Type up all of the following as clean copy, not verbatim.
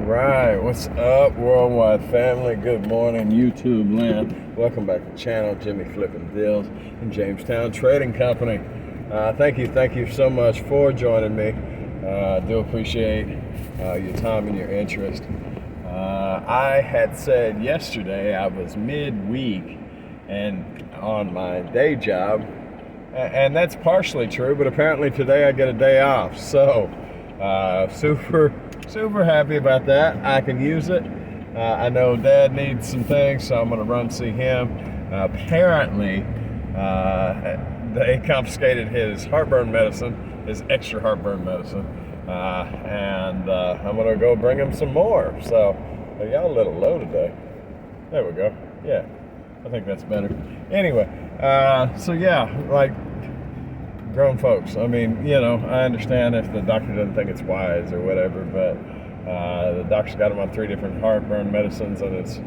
right, what's up, worldwide family? Good morning, YouTube land. Welcome back to the channel, Jimmy Flippin' Deals in Jamestown Trading Company. Thank you so much for joining me. I do appreciate your time and your interest. I had said yesterday I was midweek and on my day job, and that's partially true, but apparently today I get a day off. So super happy about that. I can use it. I know Dad needs some things, so I'm going to run see him. Apparently, they confiscated his heartburn medicine, his extra heartburn medicine, and I'm going to go bring him some more. So, y'all a little low today. There we go. Yeah, I think that's better. Anyway, so yeah, like grown folks. I mean, I understand if the doctor doesn't think it's wise or whatever, but the doctor's got him on 3 different heartburn medicines, and it's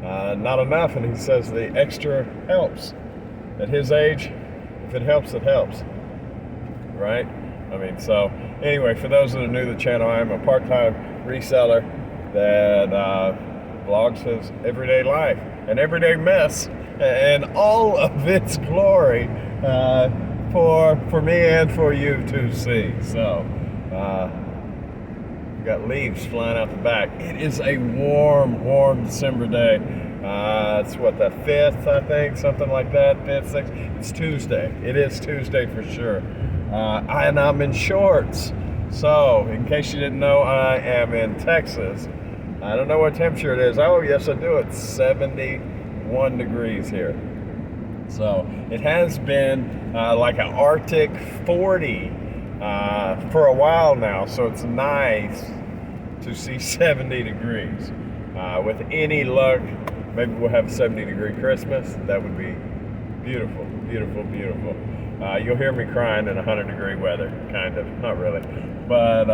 not enough. And he says the extra helps. At his age, if it helps, it helps. Right? I mean, so anyway, for those that are new to the channel, I'm a part-time reseller that vlogs his everyday life and everyday mess and all of its glory for me and for you to see. So, we got leaves flying out the back. It is a warm December day. It's what, the 5th, I think, something like that. 5th, 6th. It's Tuesday. It is Tuesday for sure. And I'm in shorts. So, in case you didn't know, I am in Texas. I don't know what temperature it is. Oh, yes, I do. It's 71 degrees here. So it has been like an Arctic 40 for a while now. So it's nice to see 70 degrees. With any luck, maybe we'll have a 70-degree Christmas. That would be beautiful, beautiful, beautiful. You'll hear me crying in 100-degree weather, kind of, not really. But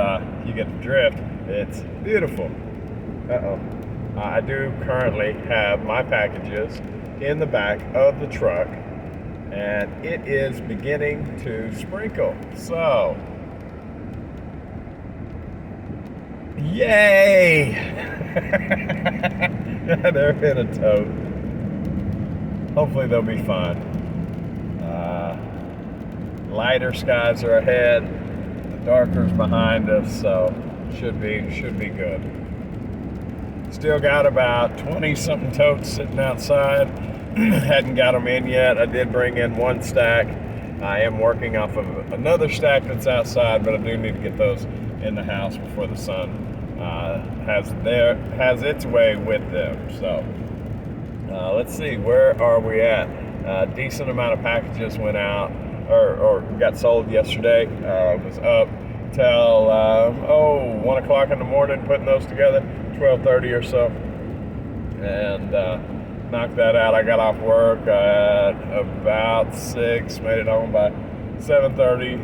you get the drift. It's beautiful. I do currently have my packages in the back of the truck, and it is beginning to sprinkle. So, yay! They're in a tote. Hopefully they'll be fine. Lighter skies are ahead. The darker's behind us, so should be good. Still got about 20-something totes sitting outside. Hadn't got them in yet. I did bring in 1 stack. I am working off of another stack that's outside, but I do need to get those in the house before the sun has its way with them. So let's see, where are we at? A decent amount of packages went out or got sold yesterday. Was up till 1 o'clock in the morning putting those together, 12:30 or so, and knocked that out. I got off work at about 6, made it home by 7:30.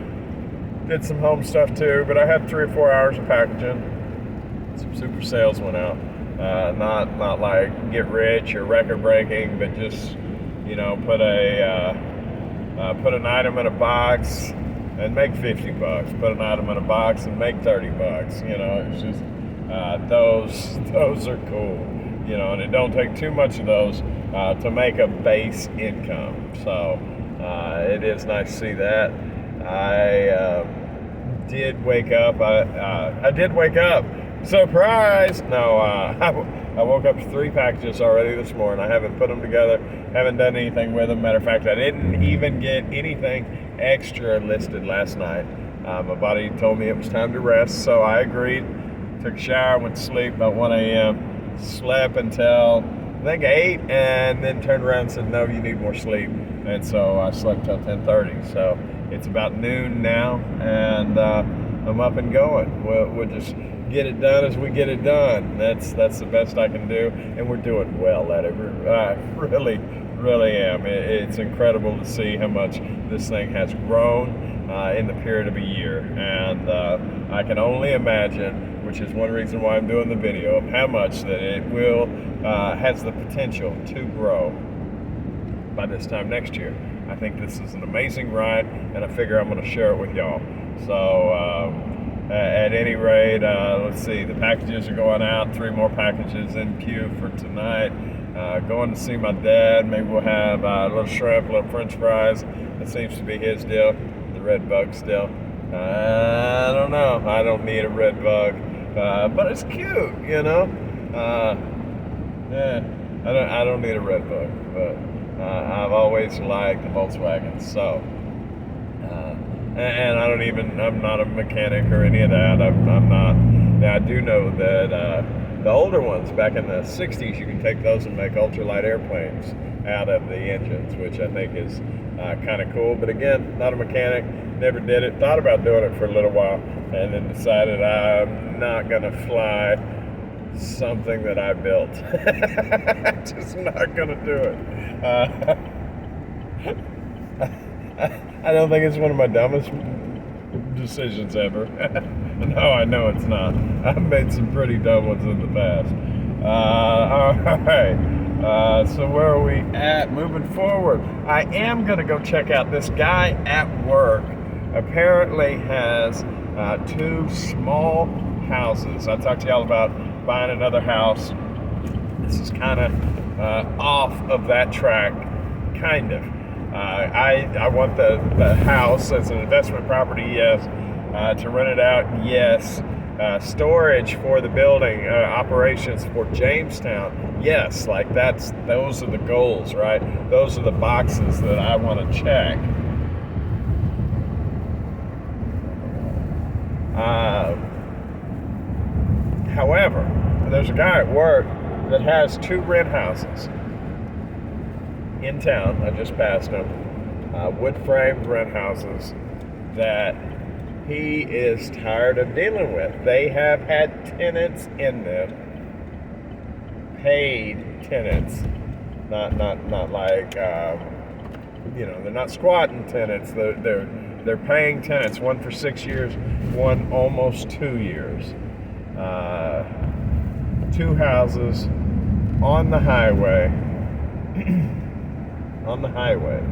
Did some home stuff too, but I had 3 or 4 hours of packaging. Some super sales went out. Not like get rich or record breaking, but just put an item in a box and make $50. Put an item in a box and make $30. It's just those are cool. And it don't take too much of those to make a base income. So it is nice to see that. I did wake up. I did wake up. Surprise! No, I woke up to 3 packages already this morning. I haven't put them together. Haven't done anything with them. Matter of fact, I didn't even get anything extra listed last night. My body told me it was time to rest, so I agreed. Took a shower, went to sleep about 1 a.m., slept until I think 8, and then turned around and said, no, you need more sleep. And so I slept till 10:30. So it's about noon now, and I'm up and going. We'll just get it done as we get it done. That's the best I can do, and we're doing well at it. I really am. It's incredible to see how much this thing has grown in the period of a year, and I can only imagine, which is one reason why I'm doing the video, of how much that it will has the potential to grow by this time next year. I think this is an amazing ride, and I figure I'm going to share it with y'all. So at any rate, let's see, the packages are going out. 3 more packages in queue for tonight. Going to see my dad. Maybe we'll have a little shrimp, a little french fries. That seems to be his deal. The red bug still. I don't know. I don't need a red bug. But it's cute, you know? Yeah, I don't need a red bug. But I've always liked the Volkswagens. So, and I'm not a mechanic or any of that. I'm not. Now, I do know that the older ones, back in the 60s, you can take those and make ultralight airplanes out of the engines, which I think is kind of cool. But again, not a mechanic, never did it. Thought about doing it for a little while, and then decided I'm not going to fly something that I built. Just not going to do it. I don't think it's one of my dumbest decisions ever. No, I know it's not. I've made some pretty dumb ones in the past. All right. So where are we at moving forward? I am going to go check out this guy at work. Apparently has 2 small houses. I talked to y'all about buying another house. This is kind of off of that track, kind of. I want the house as an investment property, yes. To rent it out, yes. Storage for the building, operations for Jamestown, yes. Like those are the goals, right? Those are the boxes that I want to check. However, there's a guy at work that has 2 rent houses in town. I just passed him. Wood framed rent houses that he is tired of dealing with. They have had tenants in them, paid tenants, not like they're not squatting tenants. They're paying tenants. One for 6 years, one almost 2 years. 2 houses on the highway. On the highway.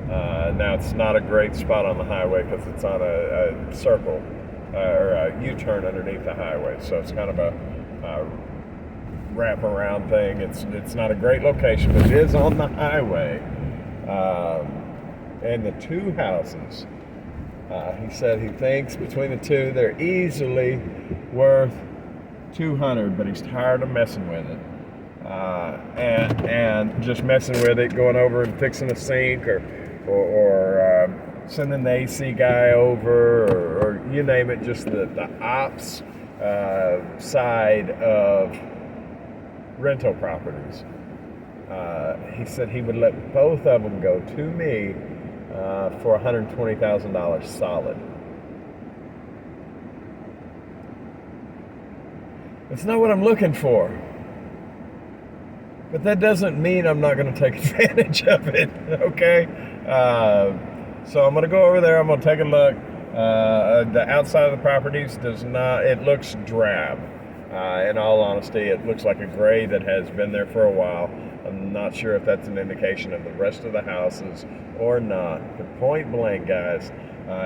Now it's not a great spot on the highway because it's on a circle or a U-turn underneath the highway, so it's kind of a wrap-around thing. It's not a great location, but it is on the highway. And the 2 houses, he said he thinks between the 2 they're easily worth $200, but he's tired of messing with it. And just messing with it, going over and fixing a sink or sending the AC guy over or you name it, just the ops side of rental properties. He said he would let both of them go to me for $120,000 solid. It's not what I'm looking for. But that doesn't mean I'm not going to take advantage of it, okay? So I'm going to go over there. I'm going to take a look. The outside of the properties it looks drab. In all honesty, it looks like a gray that has been there for a while. I'm not sure if that's an indication of the rest of the houses or not. But point blank, guys,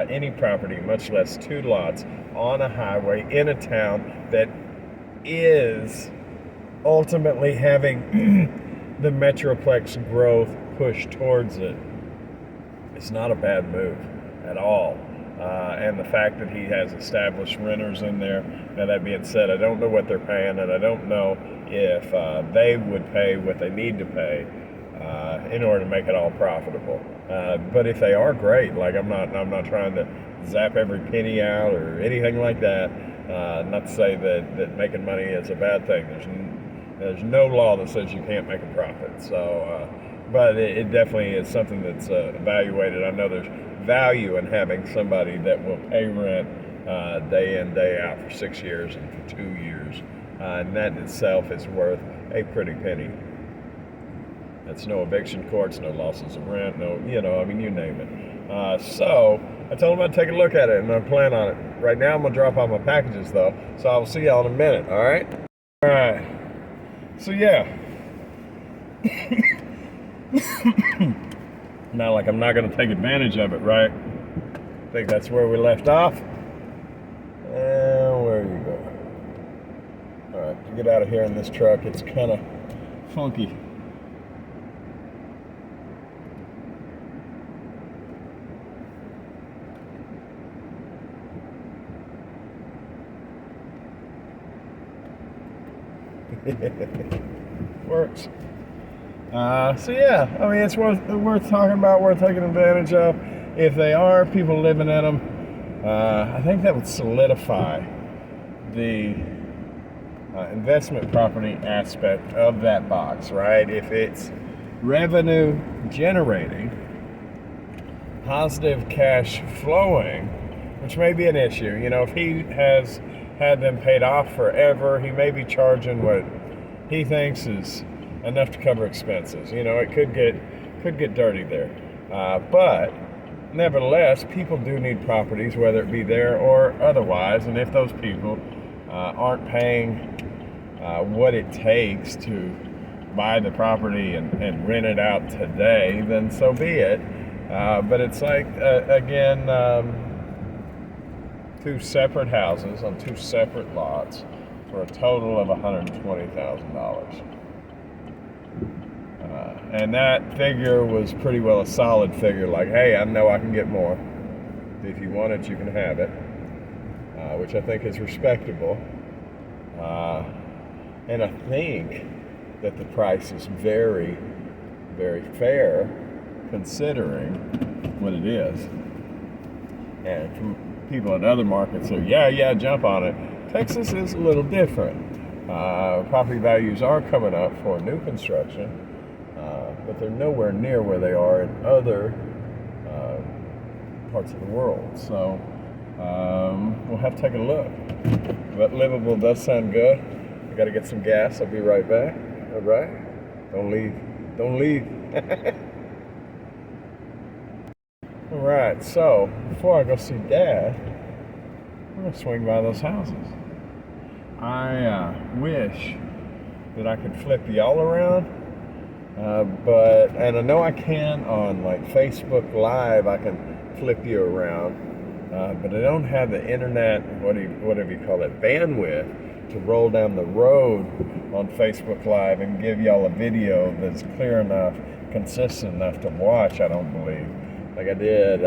any property, much less 2 lots, on a highway in a town that is ultimately having the Metroplex growth push towards it, it's not a bad move at all. And the fact that he has established renters in there. Now, that being said, I don't know what they're paying, and I don't know if they would pay what they need to pay in order to make it all profitable. But if they are, great. Like I'm not trying to zap every penny out or anything like that. Not to say that making money is a bad thing. There's no law that says you can't make a profit. So, but it definitely is something that's evaluated. I know there's value in having somebody that will pay rent day in, day out for 6 years and for 2 years. And that in itself is worth a pretty penny. That's no eviction courts, no losses of rent, you name it. So I told him I'd take a look at it and I plan on it. Right now I'm going to drop off my packages though. So I will see y'all in a minute, all right? All right. So yeah. Not like I'm not going to take advantage of it, right? I think that's where we left off. All right, to get out of here in this truck, it's kind of funky. Works. So yeah, I mean, it's worth talking about, worth taking advantage of. If they are people living in them, I think that would solidify the investment property aspect of that box, right? If it's revenue generating, positive cash flowing, which may be an issue. You know, if he has had them paid off forever, he may be charging what he thinks is enough to cover expenses. You know, it could get dirty there. But nevertheless, people do need properties, whether it be there or otherwise. And if those people aren't paying what it takes to buy the property and rent it out today, then so be it. But it's like, again, two separate houses on two separate lots for a total of $120,000. And that figure was pretty well a solid figure, like, hey, I know I can get more. If you want it, you can have it, which I think is respectable. And I think that the price is very, very fair considering what it is. And from people in other markets say, yeah, jump on it. Texas is a little different. Property values are coming up for new construction, but they're nowhere near where they are in other parts of the world. So we'll have to take a look. But livable does sound good. I got to get some gas. I'll be right back. All right? Don't leave. All right, so before I go see Dad, I'm going to swing by those houses. I wish that I could flip y'all around, and I know I can on like Facebook Live. I can flip you around, but I don't have the internet, whatever you call it, bandwidth to roll down the road on Facebook Live and give y'all a video that's clear enough, consistent enough to watch. I don't believe. Like I did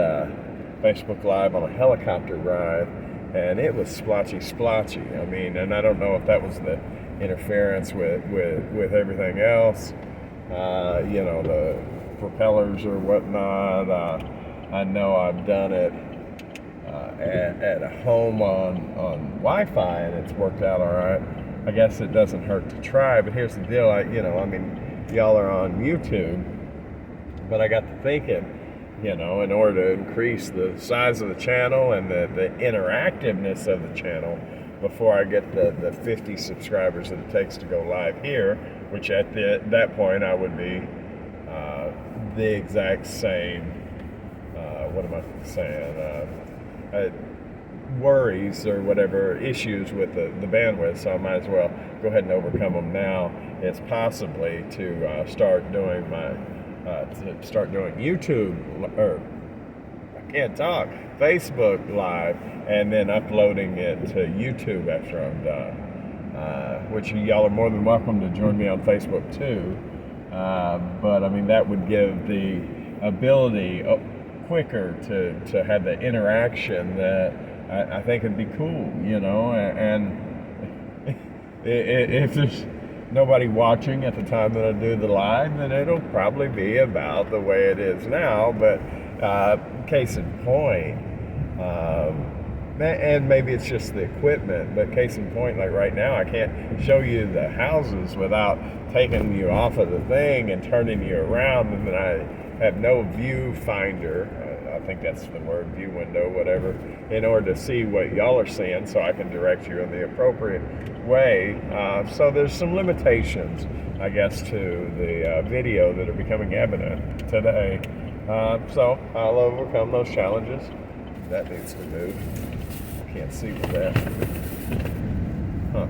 Facebook Live on a helicopter ride, and it was splotchy. I mean, and I don't know if that was the interference with everything else, you know, the propellers or whatnot. I know I've done it at a home on Wi-Fi, and it's worked out all right. I guess it doesn't hurt to try, but here's the deal. I mean, y'all are on YouTube, but I got to thinking, you know, in order to increase the size of the channel and the interactiveness of the channel before I get the 50 subscribers that it takes to go live here, which at that point I would be the exact same, what am I saying, worries or whatever issues with the bandwidth, so I might as well go ahead and overcome them now. It's possibly to start doing YouTube, or I can't talk, Facebook Live, and then uploading it to YouTube after I'm done, which y'all are more than welcome to join me on Facebook too, but I mean that would give the ability quicker to have the interaction that I think would be cool, you know, and if there's nobody watching at the time that I do the live, then it'll probably be about the way it is now. But case in point, and maybe it's just the equipment, but case in point, like right now, I can't show you the houses without taking you off of the thing and turning you around, and then I have no viewfinder. I think that's the word, view window, whatever, in order to see what y'all are seeing so I can direct you in the appropriate way. So there's some limitations, I guess, to the video that are becoming evident today. So I'll overcome those challenges. That needs to move. I can't see with that. All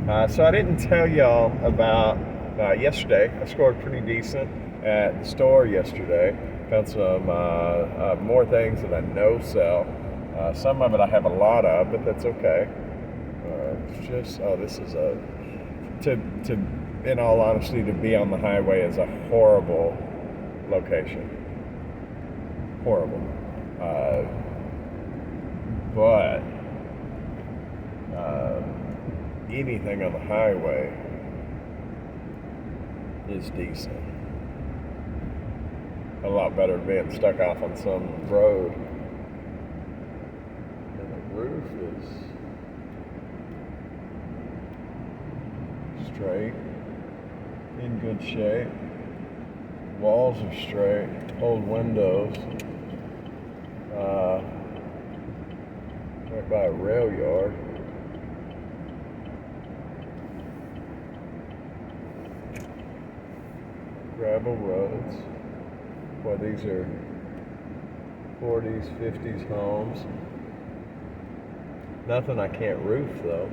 right. So I didn't tell y'all about yesterday. I scored pretty decent at the store yesterday. Found some more things that I know sell. Some of it I have a lot of, but that's okay. just, oh, this is in all honesty, to be on the highway is a horrible location. Horrible. But anything on the highway is decent. A lot better than being stuck off on some road. And the roof is straight, in good shape. Walls are straight, old windows. Right by a rail yard. Gravel roads. Boy, these are 40s, 50s homes. Nothing I can't roof though.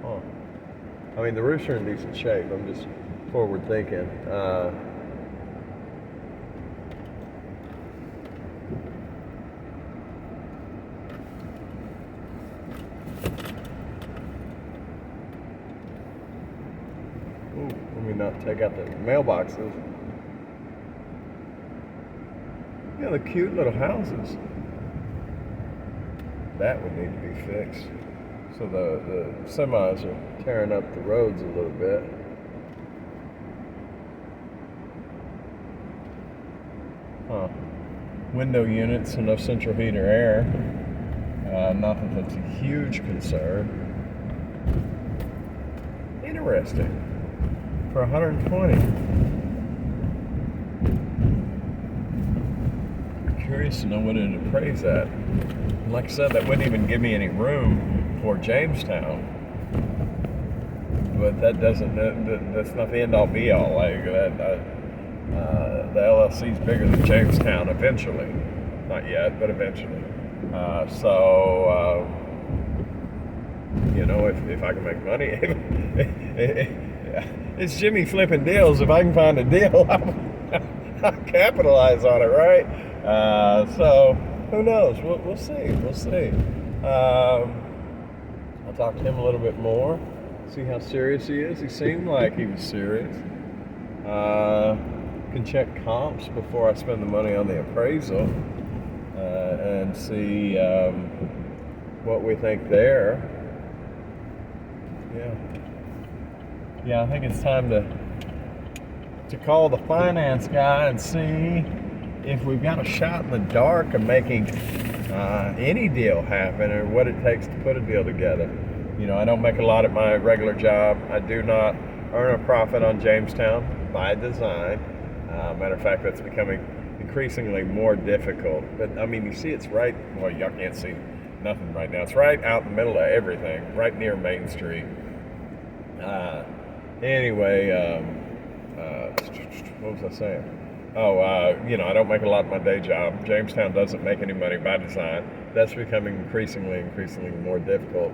Huh. I mean, the roofs are in decent shape. I'm just forward thinking. Let me not take out the mailboxes. Yeah, the cute little houses. That would need to be fixed. So the semis are tearing up the roads a little bit. Huh. Window units and no central heat or air. Not that that's a huge concern. Interesting. For 120. I'm curious to know what it appraised at. Like I said, that wouldn't even give me any room for Jamestown. But that doesn't. That's not the end all be all. Like that, the LLC is bigger than Jamestown eventually. Not yet, but eventually. You know, if I can make money. It's Jimmy flipping deals. If I can find a deal, I'll capitalize on it, right? So who knows? We'll see. We'll see. I'll talk to him a little bit more. See how serious he is. He seemed like he was serious. Can check comps before I spend the money on the appraisal and see what we think there. Yeah, I think it's time to call the finance guy and see if we've got a shot in the dark of making any deal happen, or what it takes to put a deal together. You know, I don't make a lot at my regular job. I do not earn a profit on Jamestown by design. Matter of fact, that's becoming increasingly more difficult. But I mean, you see, it's right. Well, y'all can't see nothing right now. It's right out in the middle of everything, right near Main Street. Anyway, what was I saying? You know, I don't make a lot of my day job. Jamestown doesn't make any money by design. That's becoming increasingly more difficult.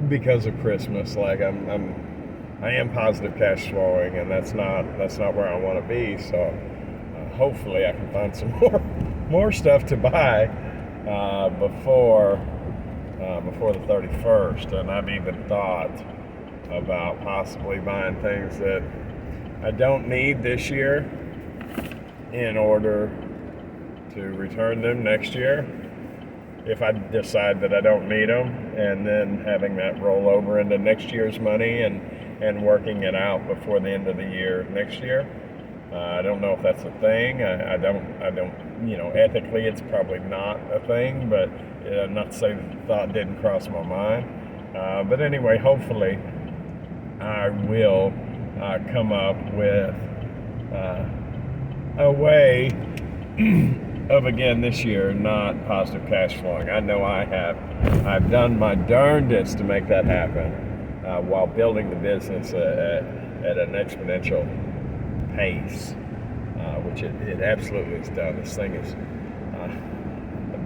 Because of Christmas, like I am positive cash flowing, and that's not where I want to be. So hopefully I can find some more stuff to buy before the 31st. And I've even thought about possibly buying things that I don't need this year in order to return them next year, if I decide that I don't need them, and then having that roll over into next year's money and working it out before the end of the year next year. I don't know if that's a thing. I don't, you know, ethically it's probably not a thing, but not to say that the thought didn't cross my mind. But anyway, hopefully I will come up with a way of, again, this year, not positive cash flowing. I know I have. I've done my darndest to make that happen while building the business at an exponential pace, which it absolutely has done. This thing is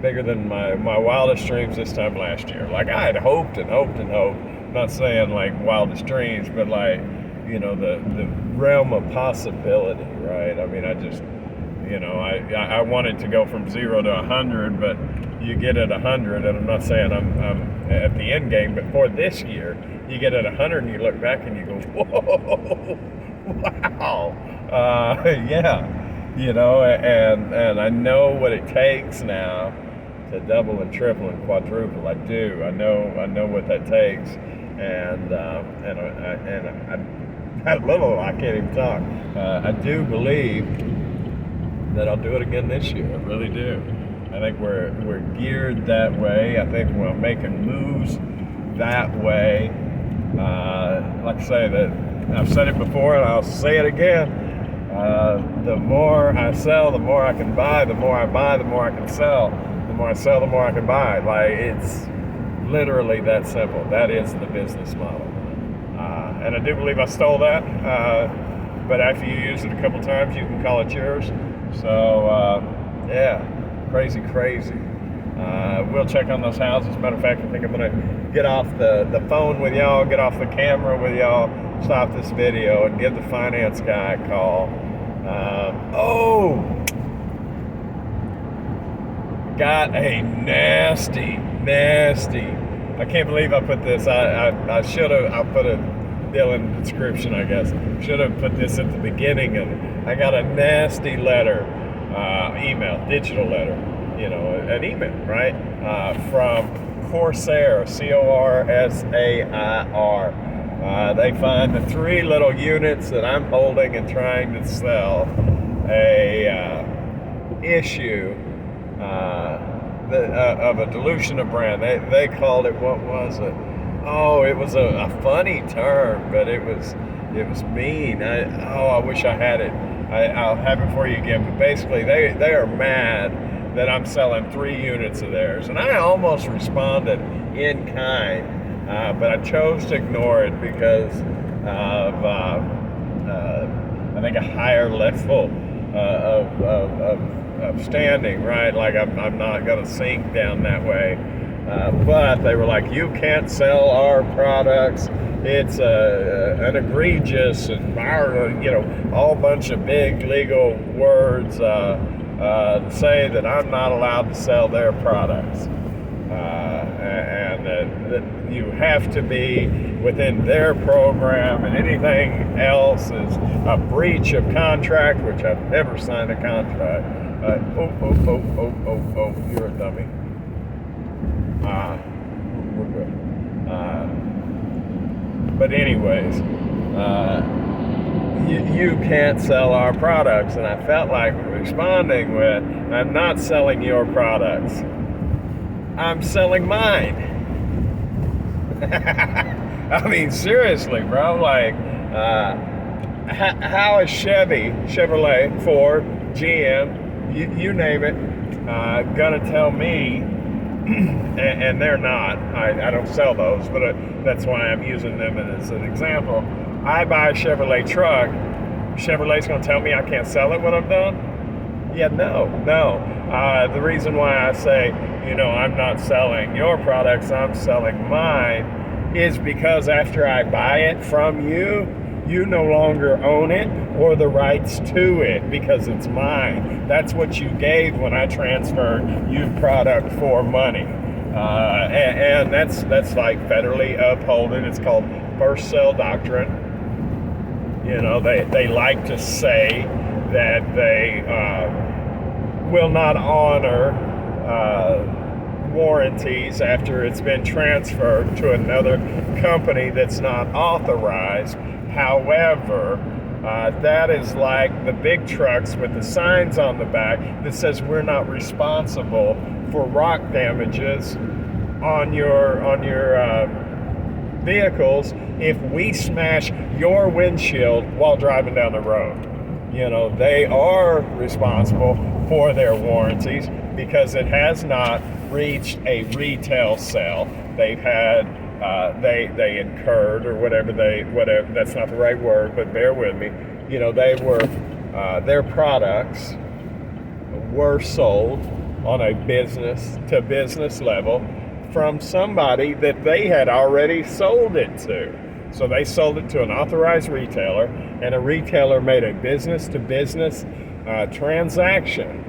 bigger than my wildest dreams this time last year. Like I had hoped and hoped and hoped. Not saying like wildest dreams, but like, the realm of possibility, right? I mean, I just, I wanted to go from 0 to 100, but you get at 100, and I'm not saying I'm at the end game, but for this year, you get at 100 and you look back and you go, whoa, wow, yeah, and I know what it takes now to double and triple and quadruple. I do. I know what that takes, and I can't even talk. I do believe that I'll do it again this year. I really do. I think we're geared that way. I think we're making moves that way. Like I say, that I've said it before and I'll say it again. The more I sell, the more I can buy. The more I buy, the more I can sell. The more I sell, the more I can buy. Like, it's literally that simple. That is the business model. And I do believe I stole that. But after you use it a couple times, you can call it yours. So, yeah, crazy. We'll check on those houses. Matter of fact, I think I'm going to get off the phone with y'all, get off the camera with y'all, stop this video, and give the finance guy a call. Got a nasty. I can't believe I put this. I should have. I'll put a deal in the description, I guess. Should have put this at the beginning. And I got a nasty letter, email, digital letter. An email, right? From Corsair, Corsair. They find the 3 little units that I'm holding and trying to sell a issue of a dilution of brand. They called it, what was it? Oh, it was a funny term, but it was mean. I wish I had it. I'll have it for you again. But basically, they are mad that I'm selling 3 units of theirs, and I almost responded in kind, but I chose to ignore it because of I think a higher level of standing, right? Like I'm not gonna sink down that way. But they were like, you can't sell our products. It's an egregious and all bunch of big legal words say that I'm not allowed to sell their products, and that you have to be within their program, and anything else is a breach of contract, which I've never signed a contract. You're a dummy. We're good. But anyways, you can't sell our products, and I felt like responding with, I'm not selling your products. I'm selling mine. I mean, seriously, bro. Like, how is Chevrolet, Ford, GM, you name it, gonna tell me, and they're not, I don't sell those, but that's why I'm using them as an example. I buy a Chevrolet truck, Chevrolet's gonna tell me I can't sell it when I'm done? Yeah, no. The reason why I say, I'm not selling your products, I'm selling mine, is because after I buy it from you, you no longer own it or the rights to it because it's mine. That's what you gave when I transferred you product for money. And that's like federally upholding. It's called first sale doctrine. They like to say that they will not honor warranties after it's been transferred to another company that's not authorized. However, that is like the big trucks with the signs on the back that says we're not responsible for rock damages on your vehicles if we smash your windshield while driving down the road. They are responsible for their warranties because it has not reached a retail sale. They've had they incurred or whatever that's not the right word, but bear with me. They were their products were sold on a business to business level from somebody that they had already sold it to. So they sold it to an authorized retailer, and a retailer made a business to business transaction,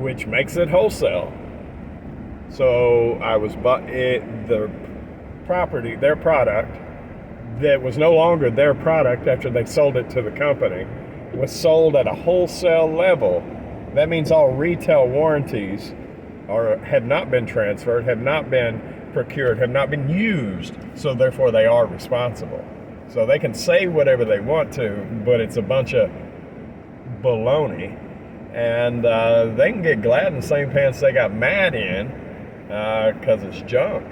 which makes it wholesale. So I was bought the property, their product, that was no longer their product after they sold it to the company, was sold at a wholesale level. That means all retail warranties had not been transferred, have not been procured, have not been used, so therefore they are responsible. So they can say whatever they want to, but it's a bunch of baloney, and they can get glad in the same pants they got mad in, because it's junk.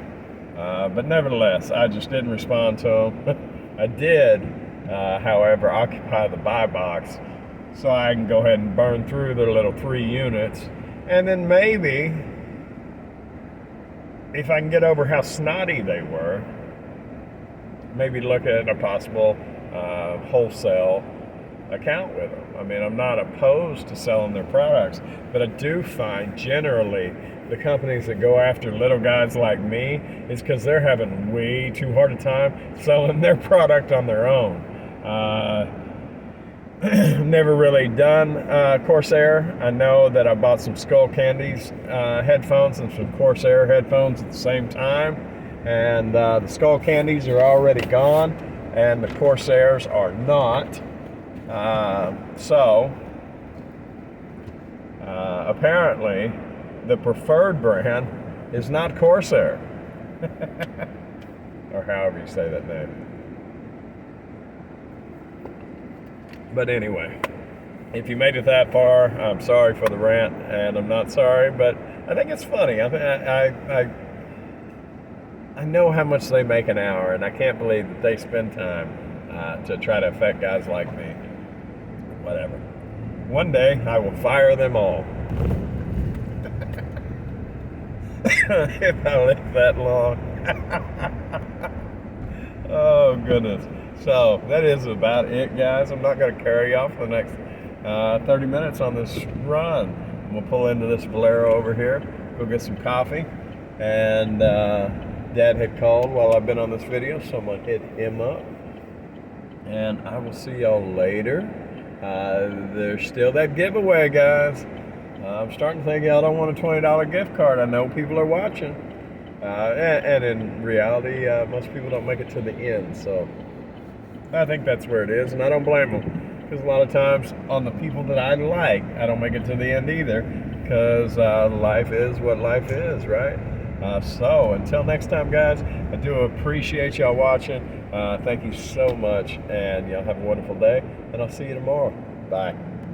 But nevertheless, I just didn't respond to them. I did, however, occupy the buy box so I can go ahead and burn through their little 3 units, and then maybe, if I can get over how snotty they were, maybe look at a possible wholesale account with them. I mean, I'm not opposed to selling their products, but I do find generally the companies that go after little guys like me is because they're having way too hard a time selling their product on their own. Never really done Corsair. I know that I bought some Skull Candies headphones and some Corsair headphones at the same time, and the Skull Candies are already gone and the Corsairs are not. So apparently the preferred brand is not Corsair, or however you say that name. But anyway, if you made it that far, I'm sorry for the rant, and I'm not sorry, but I think it's funny. I know how much they make an hour, and I can't believe that they spend time to try to affect guys like me. Whatever. One day, I will fire them all. If I live that long. Oh, goodness. So, that is about it, guys. I'm not going to carry you off for the next 30 minutes on this run. We'll pull into this Valero over here, go get some coffee, and Dad had called while I've been on this video, so I'm going to hit him up, and I will see y'all later. There's still that giveaway, guys. I'm starting to think y'all don't want a $20 gift card. I know people are watching, and in reality, most people don't make it to the end, so I think that's where it is, and I don't blame them, because a lot of times on the people that I like, I don't make it to the end either, because life is what life is, right? So until next time, guys, I do appreciate y'all watching. Thank you so much, and y'all have a wonderful day, and I'll see you tomorrow. Bye.